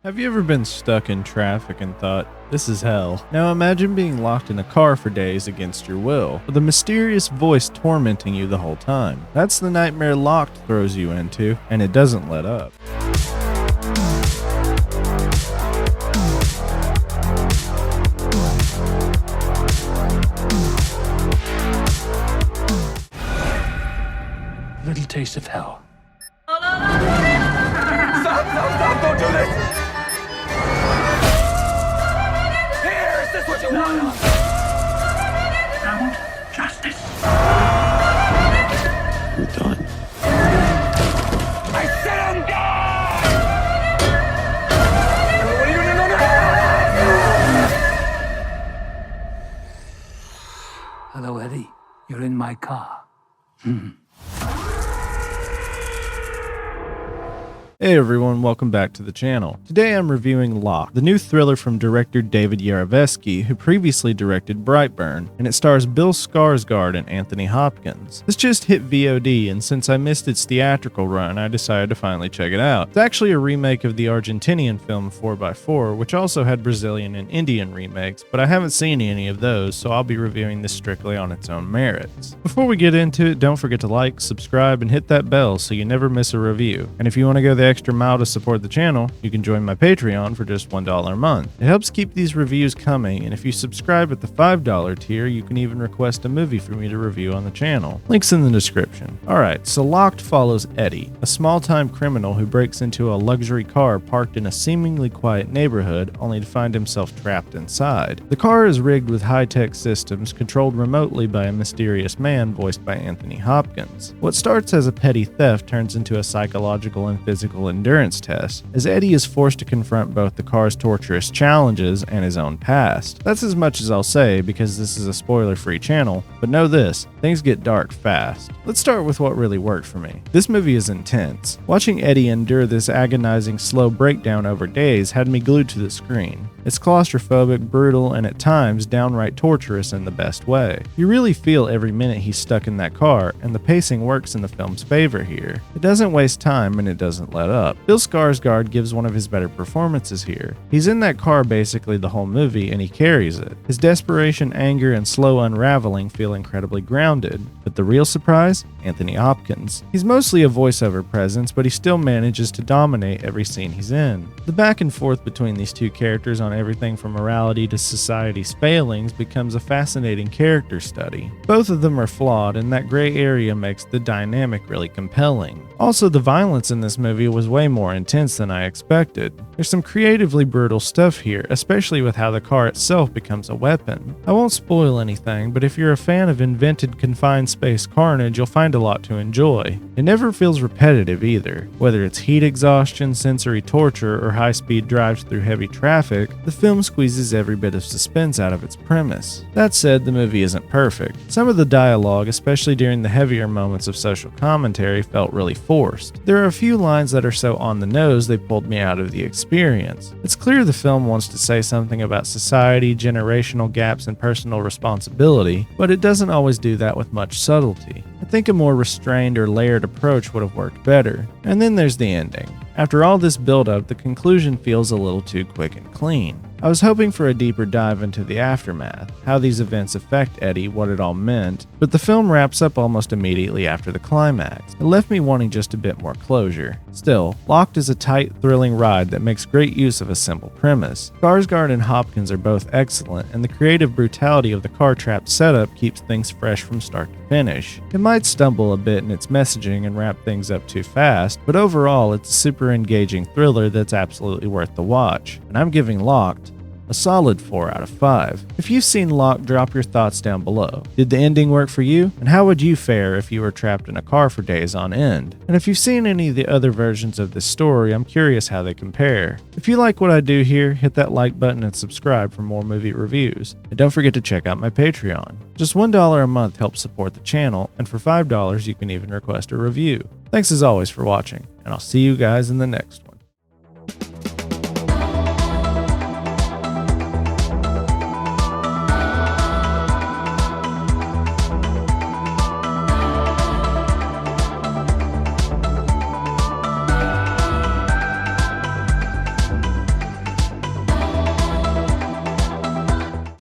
Have you ever been stuck in traffic and thought, this is hell? Now imagine being locked in a car for days against your will, with a mysterious voice tormenting you the whole time. That's the nightmare Locked throws you into, and it doesn't let up. Little taste of hell. Stop! Don't do this! Here, is this what you want? I want justice. You're done. I said I'm done! What are you doing? Hello, Eddie. You're in my car. Hey everyone, welcome back to the channel. Today I'm reviewing Locked, the new thriller from director David Yarovesky, who previously directed Brightburn, and it stars Bill Skarsgård and Anthony Hopkins. This just hit VOD, and since I missed its theatrical run, I decided to finally check it out. It's actually a remake of the Argentinian film 4x4, which also had Brazilian and Indian remakes, but I haven't seen any of those, so I'll be reviewing this strictly on its own merits. Before we get into it, don't forget to like, subscribe, and hit that bell so you never miss a review. And if you want to go the extra mile to support the channel, you can join my Patreon for just $1 a month. It helps keep these reviews coming, and if you subscribe at the $5 tier, you can even request a movie for me to review on the channel. Links in the description. Alright, so Locked follows Eddie, a small-time criminal who breaks into a luxury car parked in a seemingly quiet neighborhood, only to find himself trapped inside. The car is rigged with high-tech systems controlled remotely by a mysterious man voiced by Anthony Hopkins. What starts as a petty theft turns into a psychological and physical endurance test, as Eddie is forced to confront both the car's torturous challenges and his own past. That's as much as I'll say because this is a spoiler-free channel, but know this, things get dark fast. Let's start with what really worked for me. This movie is intense. Watching Eddie endure this agonizing slow breakdown over days had me glued to the screen. It's claustrophobic, brutal, and at times downright torturous in the best way. You really feel every minute he's stuck in that car, and the pacing works in the film's favor here. It doesn't waste time and it doesn't let up. Bill Skarsgård gives one of his better performances here. He's in that car basically the whole movie and he carries it. His desperation, anger, and slow unraveling feel incredibly grounded. But the real surprise? Anthony Hopkins. He's mostly a voiceover presence, but he still manages to dominate every scene he's in. The back and forth between these two characters on everything from morality to society's failings becomes a fascinating character study. Both of them are flawed, and that gray area makes the dynamic really compelling. Also, the violence in this movie was way more intense than I expected. There's some creatively brutal stuff here, especially with how the car itself becomes a weapon. I won't spoil anything, but if you're a fan of invented confined space carnage, you'll find a lot to enjoy. It never feels repetitive either. Whether it's heat exhaustion, sensory torture, or high-speed drives through heavy traffic, the film squeezes every bit of suspense out of its premise. That said, the movie isn't perfect. Some of the dialogue, especially during the heavier moments of social commentary, felt really forced. There are a few lines that are so on the nose they pulled me out of the experience. It's clear the film wants to say something about society, generational gaps, and personal responsibility, but it doesn't always do that with much subtlety. I think a more restrained or layered approach would have worked better. And then there's the ending. After all this build-up, the conclusion feels a little too quick and clean. I was hoping for a deeper dive into the aftermath, how these events affect Eddie, what it all meant, but the film wraps up almost immediately after the climax. It left me wanting just a bit more closure. Still, Locked is a tight, thrilling ride that makes great use of a simple premise. Skarsgård and Hopkins are both excellent, and the creative brutality of the car trap setup keeps things fresh from start to finish. It might stumble a bit in its messaging and wrap things up too fast, but overall it's a super engaging thriller that's absolutely worth the watch, and I'm giving Locked a solid 4 out of 5. If you've seen Locked, drop your thoughts down below. Did the ending work for you? And how would you fare if you were trapped in a car for days on end? And if you've seen any of the other versions of this story, I'm curious how they compare. If you like what I do here, hit that like button and subscribe for more movie reviews. And don't forget to check out my Patreon. Just $1 a month helps support the channel, and for $5 you can even request a review. Thanks as always for watching, and I'll see you guys in the next one.